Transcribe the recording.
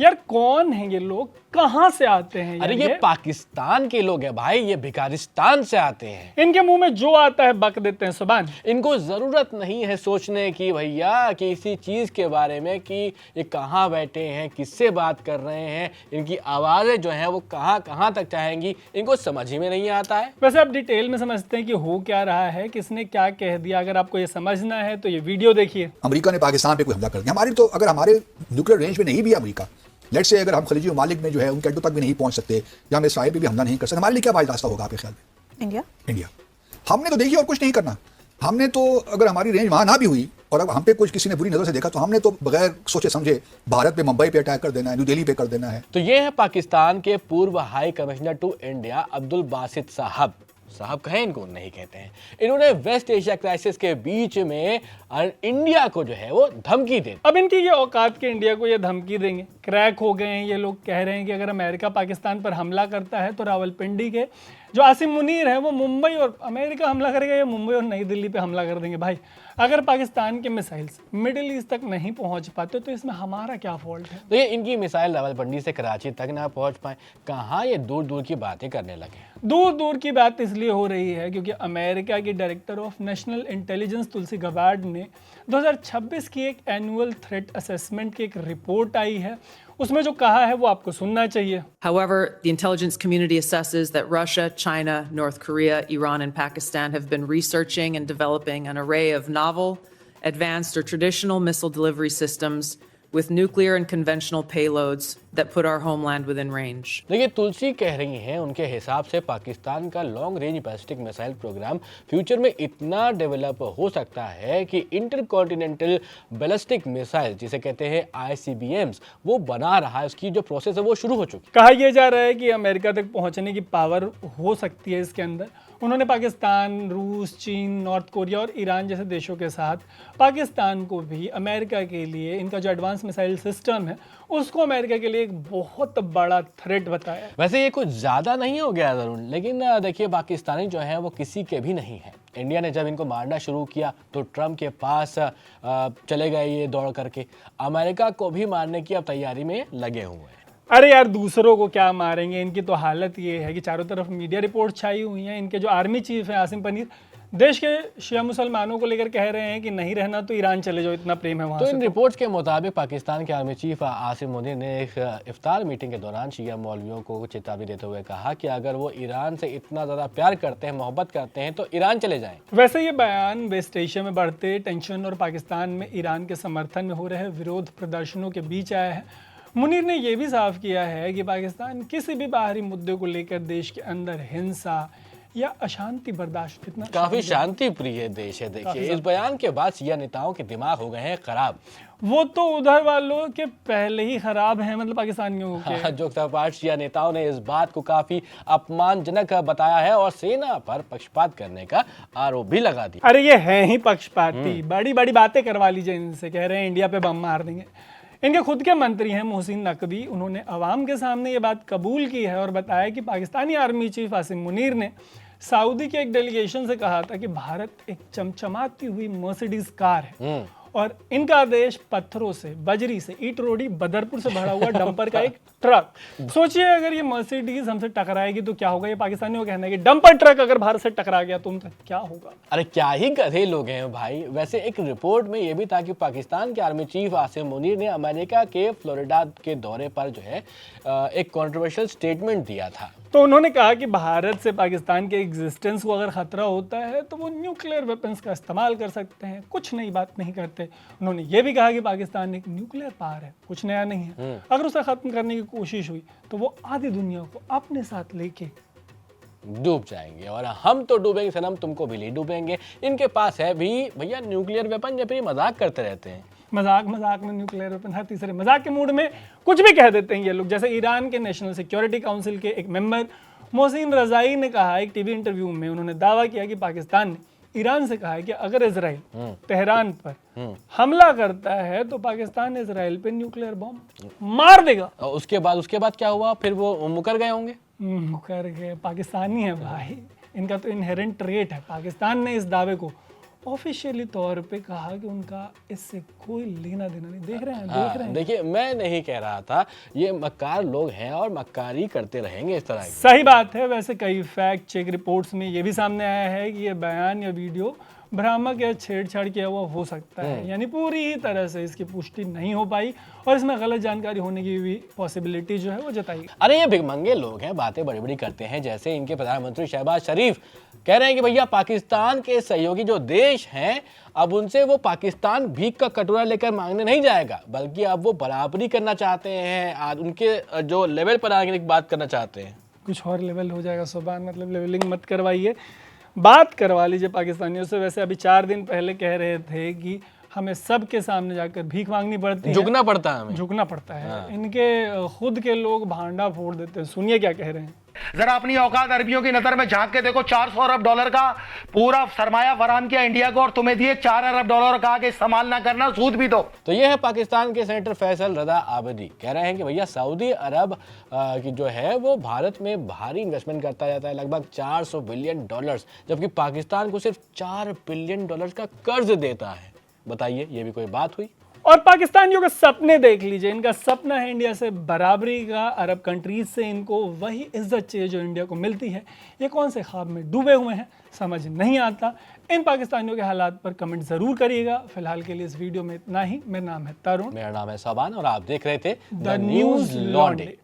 यार कौन है ये लोग, कहाँ से आते हैं? अरे ये पाकिस्तान के लोग हैं भाई, ये भिखारिस्तान से आते हैं। इनके मुंह में जो आता है बक देते हैं सुभान। इनको जरूरत नहीं है सोचने की भैया किसी चीज के बारे में कि ये कहाँ बैठे हैं, किससे बात कर रहे हैं, इनकी आवाजें जो हैं वो कहाँ कहाँ तक जाएंगी, इनको समझ ही में नहीं आता है। वैसे आप डिटेल में समझते हैं कि हो क्या रहा है, किसने क्या कह दिया। अगर आपको ये समझना है तो ये वीडियो देखिए। अमेरिका ने पाकिस्तान पे कोई हमला कर दिया, हमारी तो अगर हमारे न्यूक्लियर रेंज में नहीं भी अमेरिका, लेट्स से अगर हम खलीजी ममालिक में जो है उनके अड्डों तक भी नहीं पहुंच सकते या हम इसराइल पे भी हमला नहीं कर सकते, हमारे लिए क्या वाइज रास्ता होगा आपके ख्याल में? इंडिया हमने तो देखिए और कुछ नहीं करना। हमने तो अगर हमारी रेंज वहां ना भी हुई और अब हम पे कुछ किसी ने बुरी नजर से देखा तो हमने तो बगैर सोचे समझे भारत पे, मुंबई पे अटैक कर देना है, न्यू दिल्ली पे कर देना है। तो ये है पाकिस्तान के पूर्व high commissioner to India Abdul Basit sahab कहें इनको नहीं कहते हैं। इन्होंने वेस्ट एशिया क्राइसिस के बीच में इंडिया को जो है वो धमकी दे। अब इनकी ये औकात के इंडिया को ये धमकी देंगे, क्रैक हो गए हैं ये लोग। कह रहे हैं कि अगर अमेरिका पाकिस्तान पर हमला करता है तो रावलपिंडी के जो आसिम मुनीर है वो मुंबई, और अमेरिका हमला करेगा या मुंबई और नई दिल्ली पे हमला कर देंगे। भाई अगर पाकिस्तान के मिसाइल्स मिडिल ईस्ट तक नहीं पहुंच पाते तो इसमें हमारा क्या फॉल्ट है? तो ये इनकी मिसाइल रावलपिंडी से कराची तक ना पहुंच पाए, कहाँ ये दूर दूर की बातें करने लगे। दूर दूर की बात इसलिए हो रही है क्योंकि अमेरिका की director of national intelligence Tulsi Gabbard ने 2026 की एक एनुअल थ्रेट असेसमेंट की एक रिपोर्ट आई है, उसमें जो कहा है वो आपको सुनना चाहिए। However, the intelligence community assesses that Russia, China, North Korea, Iran, and Pakistan have been researching and developing an array of novel, advanced, or traditional missile delivery systems with nuclear and conventional payloads that put our homeland within range. देखिए तुलसी कह रही हैं उनके हिसाब से पाकिस्तान का long range ballistic missile programme future में इतना डेवलप हो सकता है कि इंटरकॉन्टिनेंटल बैलिस्टिक मिसाइल जिसे कहते हैं ICBMs वो बना रहा है, उसकी जो प्रोसेस है वो शुरू हो चुकी। कहा यह जा रहा है कि अमेरिका तक पहुंचने की पावर हो सकती है इसके अंदर। उन्होंने पाकिस्तान, रूस, चीन, नॉर्थ कोरिया और ईरान जैसे देशों के साथ पाकिस्तान को भी अमेरिका के लिए इनका जो एडवांस मिसाइल सिस्टम है उसको अमेरिका के लिए एक बहुत बड़ा थ्रेट बताया। वैसे ये कुछ ज़्यादा नहीं हो गया ज़रूर, लेकिन देखिए पाकिस्तानी जो है वो किसी के भी नहीं है। इंडिया ने जब इनको मारना शुरू किया तो ट्रम्प के पास चले गए ये दौड़ करके, अमेरिका को भी मारने की अब तैयारी में लगे हुए हैं। अरे यार दूसरों को क्या मारेंगे, इनकी तो हालत ये है कि चारों तरफ मीडिया रिपोर्ट छाई हुई हैं। इनके जो आर्मी चीफ हैं आसिम पनीर देश के शिया मुसलमानों को लेकर कह रहे हैं कि नहीं रहना तो ईरान चले जाओ, इतना प्रेम है वहाँ तो से। इन रिपोर्ट्स के मुताबिक पाकिस्तान के आर्मी चीफ आसिम मुनीर ने एक इफ्तार मीटिंग के दौरान शिया मौलवियों को चेतावनी देते हुए कहा कि अगर वो ईरान से इतना ज़्यादा प्यार करते हैं, मोहब्बत करते हैं तो ईरान चले जाएं। वैसे ये बयान वेस्ट एशिया में बढ़ते टेंशन और पाकिस्तान में ईरान के समर्थन में हो रहे विरोध प्रदर्शनों के बीच आया है। मुनीर ने यह भी साफ किया है कि पाकिस्तान किसी भी बाहरी मुद्दे को लेकर देश के अंदर हिंसा या अशांति बर्दाश्त कितना काफी शांति प्रिय देश है। देखिए इस बयान के बाद शिया नेताओं के दिमाग हो गए हैं खराब। वो तो उधर वालों के पहले ही खराब हैं, मतलब पाकिस्तानियों के। जो सपाट शिया नेताओं ने इस बात को काफी अपमानजनक बताया है और सेना पर पक्षपात करने का आरोप भी लगा दिया। अरे ये है ही पक्षपाती, बड़ी बड़ी बातें करवा लीजिए इनसे। कह रहे हैं इंडिया पे बम मार देंगे। इनके खुद के मंत्री हैं मोहसिन नकवी, उन्होंने अवाम के सामने ये बात कबूल की है और बताया कि पाकिस्तानी आर्मी चीफ आसिम मुनीर ने सऊदी के एक डेलीगेशन से कहा था कि भारत एक चमचमाती हुई मर्सिडीज कार है और इनका देश पत्थरों से, बजरी से, ईट रोडी, बदरपुर से भरा हुआ डंपर का एक ट्रक। सोचिए अगर ये मर्सिडीज हमसे टकराएगी तो क्या होगा। ये पाकिस्तानियों का कहना है कि डंपर ट्रक अगर भारत से टकरा गया तो क्या होगा। अरे क्या ही गधे लोग हैं भाई। वैसे एक रिपोर्ट में ये भी था कि पाकिस्तान के आर्मी चीफ आसिम मुनीर ने अमेरिका के फ्लोरिडा के दौरे पर जो है एक कंट्रोवर्शियल स्टेटमेंट दिया था। तो उन्होंने कहा कि भारत से पाकिस्तान के एग्जिस्टेंस को अगर खतरा होता है तो वो न्यूक्लियर वेपन्स का इस्तेमाल कर सकते हैं, कुछ नई बात नहीं करते। उन्होंने ये भी कहा कि पाकिस्तान एक न्यूक्लियर पावर है, कुछ नया नहीं है। अगर उसे खत्म करने की कोशिश हुई तो वो आधी दुनिया को अपने साथ लेके डूब जाएंगे और हम तो डूबेंगे सनम, तुमको भी नहीं डूबेंगे। इनके पास है भी भैया न्यूक्लियर वेपन, या फिर मजाक करते रहते हैं। मजाक में न्यूक्लियर वेपन, हर तीसरे मजाक के मूड में कुछ भी कह देते हैं ये लोग। जैसे ईरान के नेशनल सिक्योरिटी काउंसिल के एक मेंबर मोहसिन रजाई ने कहा एक टीवी इंटरव्यू में, उन्होंने दावा किया कि पाकिस्तान ने ईरान से कहा है कि अगर इजराइल तेहरान पर हमला करता है तो पाकिस्तान इजराइल पे न्यूक्लियर बॉम्ब मार देगा। उसके बाद क्या हुआ? फिर वो मुकर गए होंगे। मुकर गए? पाकिस्तानी है भाई, इनका तो इनहेरेंट ट्रेट है। पाकिस्तान ने इस दावे को ऑफिशियली तौर पे कहा कि उनका इससे कोई लेना देना नहीं। देख रहे हैं। देखिए, मैं नहीं कह रहा था, ये मक्कार लोग हैं और मक्कारी करते रहेंगे इस तरह की। सही बात है। वैसे कई फैक्ट चेक रिपोर्ट्स में ये भी सामने आया है कि ये बयान या वीडियो भ्रामक या छेड़छाड़ किया हुआ हो सकता है, यानी पूरी ही तरह से इसकी पुष्टि नहीं हो पाई और इसमें गलत जानकारी होने की भी पॉसिबिलिटी जो है वो जताई। अरे ये भिखमंगे लोग हैं, बातें बड़ी बड़ी करते हैं। जैसे इनके प्रधानमंत्री शहबाज शरीफ कह रहे हैं कि भैया पाकिस्तान के सहयोगी जो देश हैं, अब उनसे वो पाकिस्तान भीख का कटोरा लेकर मांगने नहीं जाएगा, बल्कि अब वो बराबरी करना चाहते हैं, आज उनके जो लेवल पर आगे की बात करना चाहते हैं। कुछ और लेवल हो जाएगा सुभान, मतलब लेवलिंग मत करवाइए, बात करवा लीजिए पाकिस्तानियों से। वैसे अभी 4 दिन पहले कह रहे थे कि हमें सबके सामने जाकर भीख मांगनी पड़ती है, झुकना पड़ता है, हमें झुकना पड़ता है। इनके खुद के लोग भांडा फोड़ देते हैं। सुनिए क्या कह रहे हैं। जरा अपनी औकात अरबियों की नजर में झांक के देखो। 400 अरब डॉलर का पूरा सरमाया फराहम किया इंडिया को और तुम्हें दिए 4 अरब डॉलर का कि इस्तेमाल ना करना, सूद भी दो। तो ये है पाकिस्तान के सेनेटर फैसल रजा आबदी, कह रहे हैं कि भैया सऊदी अरब की जो है वो भारत में भारी इन्वेस्टमेंट करता जाता है, लगभग 400 बिलियन डॉलर्स, जबकि पाकिस्तान को सिर्फ 4 बिलियन डॉलर्स का कर्ज देता है। बताइए, ये भी कोई बात हुई? और पाकिस्तानियों के सपने देख लीजिए। इनका सपना है इंडिया से बराबरी का, अरब कंट्रीज से इनको वही इज्जत चाहिए जो इंडिया को मिलती है। ये कौन से ख्वाब में डूबे हुए हैं, समझ नहीं आता। इन पाकिस्तानियों के हालात पर कमेंट जरूर करिएगा। फिलहाल के लिए इस वीडियो में इतना ही। मेरा नाम है तरुण, मेरा नाम है साबान और आप देख रहे थे द न्यूज़ लॉन्ड्री।